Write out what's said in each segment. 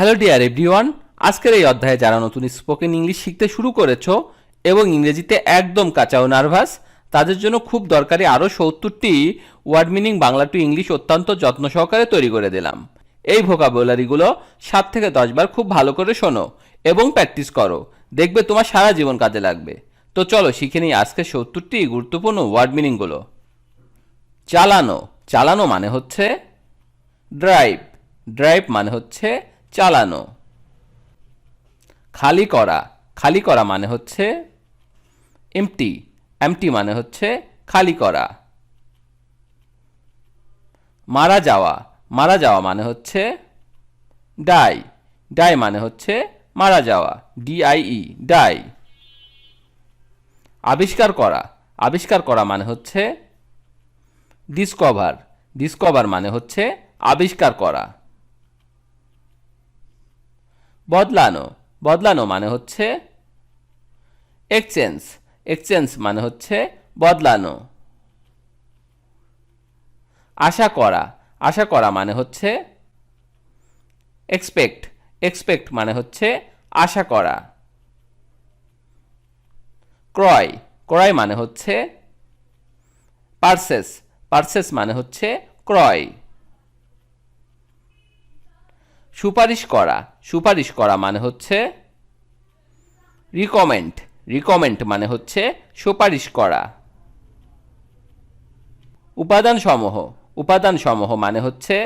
Hello dear everyone, আজকের এই অধ্যায়ে যারা নতুন স্পোকেন ইংলিশ শিখতে শুরু করেছো এবং ইংরেজিতে একদম কাঁচা ও নার্ভাস, তাদের জন্য খুব দরকারি আরও ৭০টি word meaning Bangla to English অত্যন্ত যত্ন সহকারে তৈরি করে দিলাম। এই ভোকাবুলারিগুলো ৭ থেকে ১০ বার খুব ভালো করে শোনো এবং প্র্যাকটিস করো, দেখবে তোমার সারা জীবন কাজে লাগবে। তো চলো শিখে নিই আজকে ৭০টি গুরুত্বপূর্ণ ওয়ার্ড মিনিংগুলো। চালানো, চালানো মানে হচ্ছে ড্রাইভ, ড্রাইভ মানে হচ্ছে চালানো। খালি করা, খালি করা মানে হচ্ছে এমটি, এমটি মানে হচ্ছে খালি করা। মারা যাওয়া, মারা যাওয়া মানে হচ্ছে ডাই, ডাই মানে হচ্ছে মারা যাওয়া, ডিআইই, ডাই। আবিষ্কার করা, আবিষ্কার করা মানে হচ্ছে ডিসকভার, ডিসকভার মানে হচ্ছে আবিষ্কার করা। বদলানো, বদলানো মানে হচ্ছে এক্সচেঞ্জ, এক্সচেঞ্জ মানে হচ্ছে বদলানো। আশা করা, আশা করা মানে হচ্ছে এক্সপেক্ট, এক্সপেক্ট মানে হচ্ছে আশা করা। ক্রয়, ক্রয় মানে হচ্ছে পারচেস, পারচেস মানে হচ্ছে ক্রয়। সুপারিশ করা, সুপারিশ করা মানে হচ্ছে রিকমেন্ড, রিকমেন্ড মানে হচ্ছে সুপারিশ করা। উপাদান সমূহ, উপাদান সমূহ মানে হচ্ছে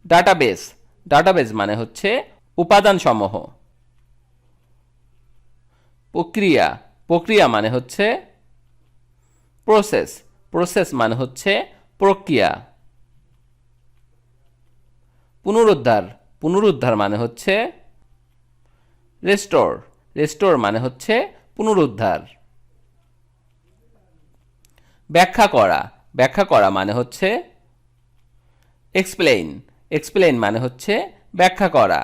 ডাটাবেস, ডাটাবেস মানে হচ্ছে উপাদান সমূহ। প্রক্রিয়া, প্রক্রিয়া মানে হচ্ছে প্রসেস, প্রসেস মানে হচ্ছে প্রক্রিয়া। পুনরুদ্ধার, পুনরুদ্ধার মানে হচ্ছে রেস্টোর, রেস্টোর মানে হচ্ছে পুনরুদ্ধার। ব্যাখ্যা করা, ব্যাখ্যা করা মানে হচ্ছে এক্সপ্লেইন, এক্সপ্লেইন মানে হচ্ছে ব্যাখ্যা করা।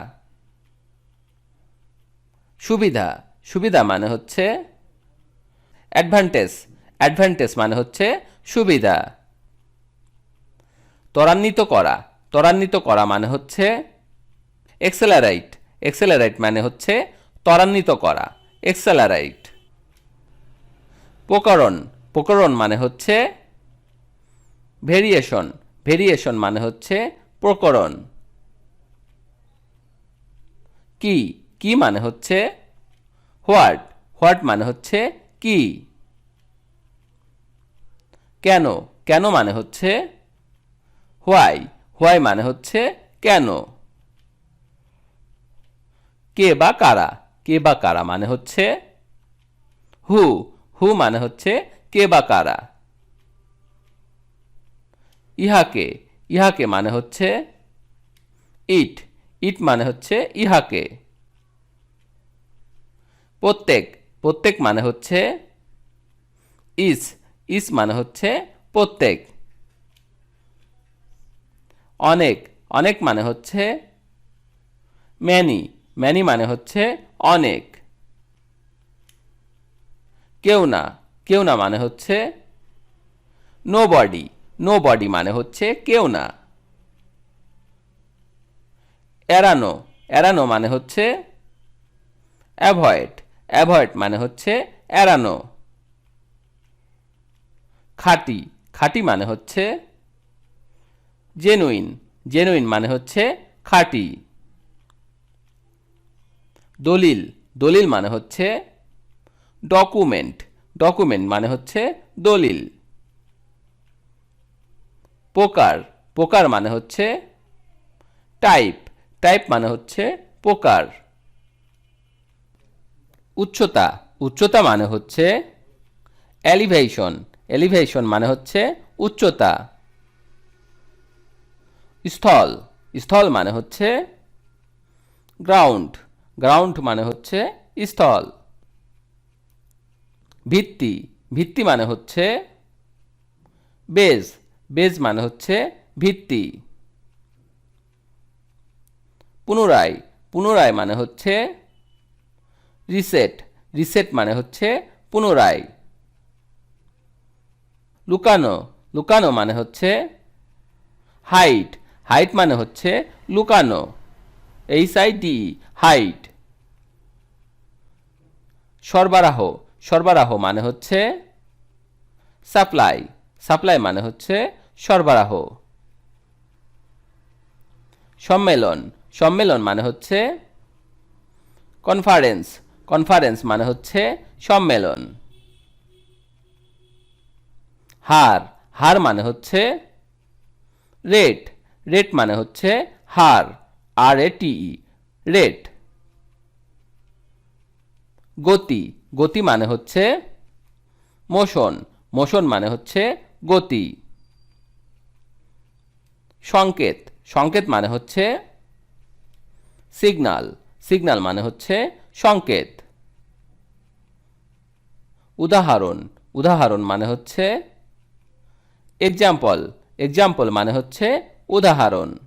সুবিধা, সুবিধা মানে হচ্ছে অ্যাডভান্টেজ, অ্যাডভান্টেজ মানে হচ্ছে সুবিধা। ত্বরান্বিত করা, ত্বরান্বিত করা মানে হচ্ছে এক্সেলারাইট, এক্সেলারাইট মানে হচ্ছে ত্বরান্বিত করা, এক্সেলারাইট। প্রকরণ, প্রকরণ মানে হচ্ছে ভেরিয়েশন, ভেরিয়েশন মানে হচ্ছে প্রকরণ। কি, কি মানে হচ্ছে হোয়াট, হোয়াট মানে হচ্ছে কি। কেন, কেন মানে হচ্ছে হোয়াই, হোয়াই মানে হচ্ছে কেন। কে বা কারা, কে বা কারা মানে হচ্ছে হু, হু মানে হচ্ছে কে বা কারা। ইহাকে, ইহাকে মানে হচ্ছে ইট, ইট মানে হচ্ছে ইহাকে। প্রত্যেক, প্রত্যেক মানে হচ্ছে ইস, ইস মানে হচ্ছে প্রত্যেক। অনেক, অনেক মানে হচ্ছে ম্যানি, ম্যানি মানে হচ্ছে অনেক। কেউ না, কেউ না মানে হচ্ছে নো বডি, নো বডি মানে হচ্ছে কেউ না। এড়ানো, এড়ানো মানে হচ্ছে অ্যাভয়েড, অ্যাভয়েড মানে হচ্ছে এড়ানো। খাঁটি, খাঁটি মানে হচ্ছে জেনুইন, জেনুইন মানে হচ্ছে খাঁটি। দলিল, দলিল মানে হচ্ছে ডকুমেন্ট, ডকুমেন্ট মানে হচ্ছে দলিল। প্রকার, প্রকার মানে হচ্ছে টাইপ, টাইপ মানে হচ্ছে প্রকার। উচ্চতা, উচ্চতা মানে হচ্ছে এলিভেশন, এলিভেশন মানে হচ্ছে উচ্চতা। স্থল, স্থল মানে হচ্ছে গ্রাউন্ড, গ্রাউন্ড মানে হচ্ছে স্থল। ভিত্তি, ভিত্তি মানে হচ্ছে বেজ, বেজ মানে হচ্ছে ভিত্তি। পুনরায়, পুনরায় মানে হচ্ছে রিসেট, রিসেট মানে হচ্ছে পুনরায়। লুকানো, লুকানো মানে হচ্ছে হাইট, হাইট মানে হচ্ছে লুকানো। HIDE hide. সরবরাহ, সরবরাহ মানে হচ্ছে সাপ্লাই, সাপ্লাই মানে হচ্ছে সরবরাহ। সম্মেলন, সম্মেলন মানে হচ্ছে কনফারেন্স, কনফারেন্স মানে হচ্ছে সম্মেলন। হার, হার মানে হচ্ছে রেট, রেট মানে হচ্ছে হার, RATE রেট। গতি, গতি মানে হচ্ছে মোশন, মোশন মানে হচ্ছে গতি। সংকেত, সংকেত মানে হচ্ছে সিগন্যাল, সিগন্যাল মানে হচ্ছে সংকেত। উদাহরণ, উদাহরণ মানে হচ্ছে এক্সাম্পল, এক্সাম্পল মানে হচ্ছে উদাহরণ।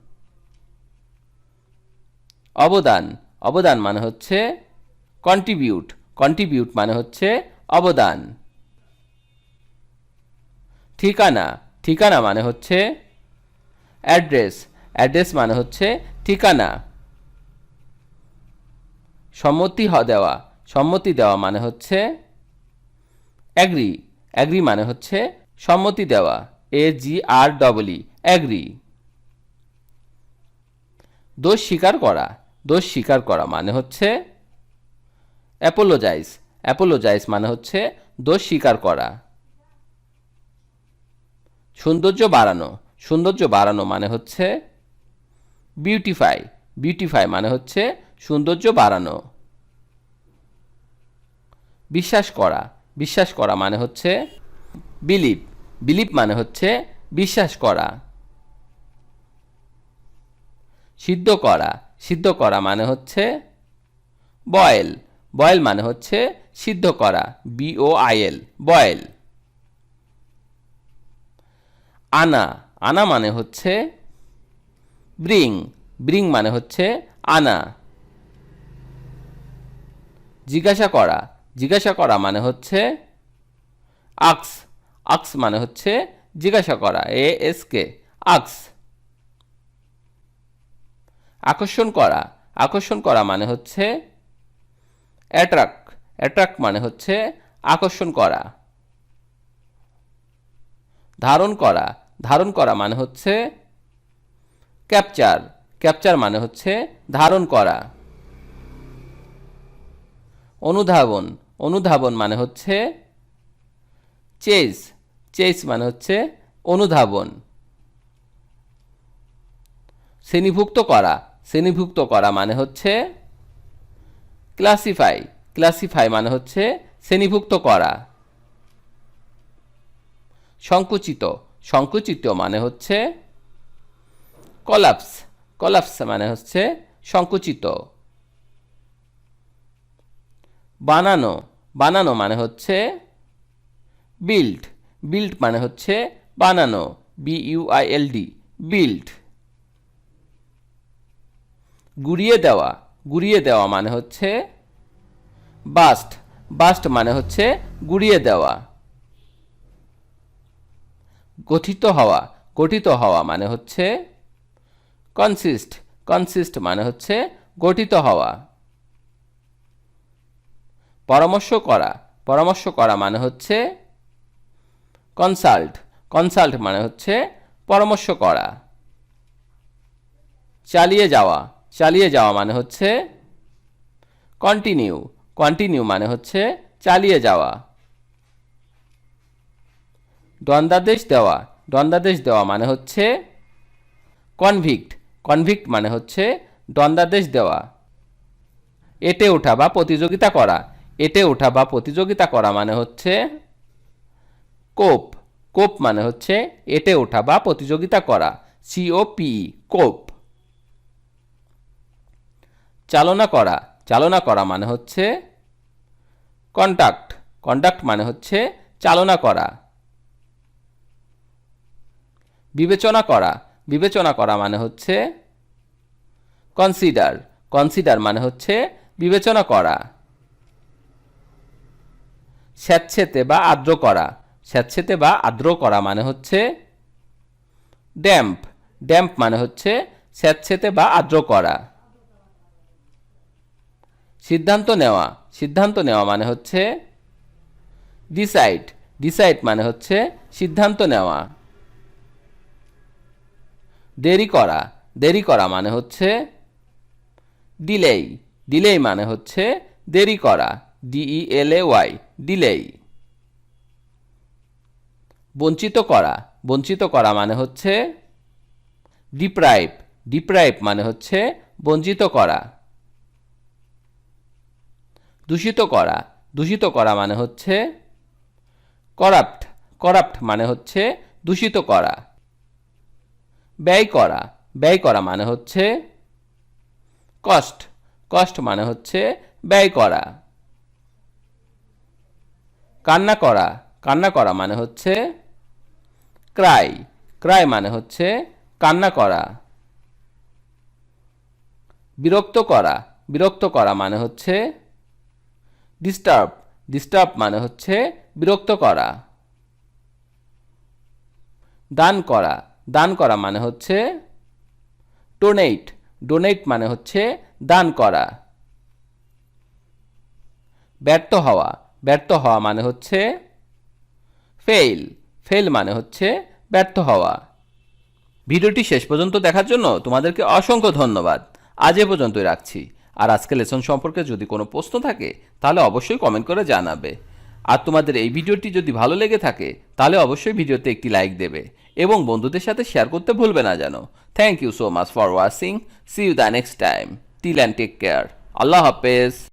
অবদান, অবদান মানে হচ্ছে কন্ট্রিবিউট, কন্ট্রিবিউট মানে হচ্ছে অবদান। ঠিকানা, ঠিকানা মানে হচ্ছে অ্যাড্রেস, অ্যাড্রেস মানে হচ্ছে ঠিকানা। সম্মতি দেওয়া, সম্মতি দেওয়া মানে হচ্ছে অ্যাগ্রি, অ্যাগ্রি মানে হচ্ছে সম্মতি দেওয়া, AGREE অ্যাগ্রি। দোষ স্বীকার করা, দোষ স্বীকার করা মানে হচ্ছে অ্যাপোলোজাইজ, অ্যাপোলোজাইজ মানে হচ্ছে দোষ স্বীকার করা। সৌন্দর্য বাড়ানো, সৌন্দর্য বাড়ানো মানে হচ্ছে বিউটিফাই, বিউটিফাই মানে হচ্ছে সৌন্দর্য বাড়ানো। বিশ্বাস করা, বিশ্বাস করা মানে হচ্ছে বিলিভ, বিলিভ মানে হচ্ছে বিশ্বাস করা। সিদ্ধ করা, সিদ্ধ করা মানে হচ্ছে বয়েল, বয়েল মানে হচ্ছে সিদ্ধ করা, BOIL বয়েল। আনা, আনা মানে হচ্ছে ব্রিং, ব্রিং মানে হচ্ছে আনা। জিজ্ঞাসা করা, জিজ্ঞাসা করা মানে হচ্ছে আক্স, আক্স মানে হচ্ছে জিজ্ঞাসা করা, ASK আক্স। আকর্ষণ করা, আকর্ষণ করা মানে হচ্ছে অ্যাট্রাক্ট, অ্যাট্রাক্ট মানে হচ্ছে আকর্ষণ করা। ধারণ করা, ধারণ করা মানে হচ্ছে ক্যাপচার, ক্যাপচার মানে হচ্ছে ধারণ করা। অনুধাবন, অনুধাবন মানে হচ্ছে চেস, চেস মানে হচ্ছে অনুধাবন। শ্রেণীভুক্ত করা, শ্রেণীভুক্ত করা মানে হচ্ছে ক্লাসিফাই, ক্লাসিফাই মানে হচ্ছে শ্রেণীভুক্ত করা। সংকুচিত, সংকুচিত মানে হচ্ছে কলাপস, কলাপস মানে হচ্ছে সংকুচিত। বানানো, বানানো মানে হচ্ছে বিল্ড, বিল্ড মানে হচ্ছে বানানো, BUILD বিল্ড। গুড়িয়ে দেওয়া, গুড়িয়ে দেওয়া মানে হচ্ছে বাস্ট, বাস্ট মানে হচ্ছে গুড়িয়ে দেওয়া। গঠিত হওয়া, গঠিত হওয়া মানে হচ্ছে কনসিস্ট, কনসিস্ট মানে হচ্ছে গঠিত হওয়া। পরামর্শ করা, পরামর্শ করা মানে হচ্ছে কনসাল্ট, কনসাল্ট মানে হচ্ছে পরামর্শ করা। চালিয়ে যাওয়া, চালিয়ে যাওয়া মানে হচ্ছে কন্টিনিউ, কন্টিনিউ মানে হচ্ছে চালিয়ে যাওয়া। দণ্ডাদেশ দেওয়া, দণ্ডাদেশ দেওয়া মানে হচ্ছে কনভিক্ট, কনভিক্ট মানে হচ্ছে দণ্ডাদেশ দেওয়া। এটে ওঠা বা প্রতিযোগিতা করা, এটে ওঠা বা প্রতিযোগিতা করা মানে হচ্ছে কোপ, কোপ মানে হচ্ছে এটে ওঠা বা প্রতিযোগিতা করা, COPE কোপ। চালনা করা, চালনা করা মানে হচ্ছে কন্ডাক্ট, কন্ডাক্ট মানে হচ্ছে চালনা করা। বিবেচনা করা, বিবেচনা করা মানে হচ্ছে কনসিডার, কনসিডার মানে হচ্ছে বিবেচনা করা। স্যাঁতসেঁতে বা আর্দ্র করা, স্যাঁতসেঁতে বা আর্দ্র করা মানে হচ্ছে ড্যাম্প, ড্যাম্প মানে হচ্ছে স্যাঁতসেঁতে বা আর্দ্র করা। সিদ্ধান্ত নেওয়া, সিদ্ধান্ত নেওয়া মানে হচ্ছে ডিসাইড, ডিসাইড মানে হচ্ছে সিদ্ধান্ত নেওয়া। দেরি করা, দেরি করা মানে হচ্ছে ডিলেই, ডিলেই মানে হচ্ছে দেরি করা, DELAY, ডিলেই। বঞ্চিত করা, বঞ্চিত করা মানে হচ্ছে ডিপ্রাইভ, ডিপ্রাইভ মানে হচ্ছে বঞ্চিত করা। দূষিত করা, দূষিত করা মানে হচ্ছে করাপ্ট, করাপ্ট মানে হচ্ছে দূষিত করা। ব্যয় করা, ব্যয় করা মানে হচ্ছে কস্ট, কস্ট মানে হচ্ছে ব্যয় করা। কান্না করা, কান্না করা মানে হচ্ছে ক্রাই, ক্রাই মানে হচ্ছে কান্না করা। বিরক্ত করা, বিরক্ত করা মানে হচ্ছে ডিস্টার্ব, ডিস্টার্ব মানে হচ্ছে বিরক্ত করা। দান করা, দান করা মানে হচ্ছে ডোনেট, ডোনেট মানে হচ্ছে দান করা। ব্যর্থ হওয়া, ব্যর্থ হওয়া মানে হচ্ছে ফেইল, ফেইল মানে হচ্ছে ব্যর্থ হওয়া। ভিডিওটি শেষ পর্যন্ত দেখার জন্য তোমাদেরকে অসংখ্য ধন্যবাদ। আজ এ পর্যন্তই রাখছি। আর আজকে লেসন সম্পর্কে যদি কোনো প্রশ্ন থাকে তাহলে অবশ্যই কমেন্ট করে জানাবে। আর তোমাদের এই ভিডিওটি যদি ভালো লেগে থাকে তাহলে অবশ্যই ভিডিওতে একটি লাইক দেবে এবং বন্ধুদের সাথে শেয়ার করতে ভুলবে না যেন। Thank you so much for watching. See you the next time. Till and take care. আল্লাহ হাফেজ।